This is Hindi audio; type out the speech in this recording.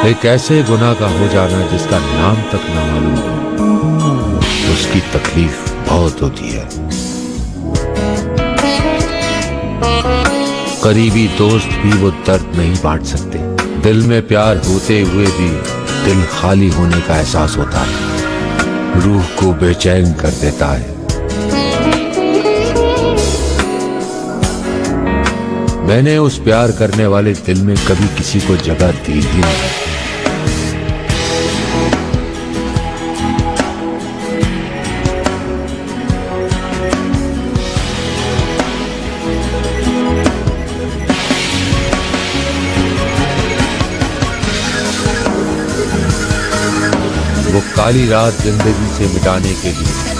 एक ऐसे गुनाह का हो जाना जिसका नाम तक ना मालूम हो, उसकी तकलीफ बहुत होती है। करीबी दोस्त भी वो दर्द नहीं बांट सकते। दिल में प्यार होते हुए भी दिल खाली होने का एहसास होता है, रूह को बेचैन कर देता है। मैंने उस प्यार करने वाले दिल में कभी किसी को जगह दी ही नहीं। वो काली रात जिंदगी से मिटाने के लिए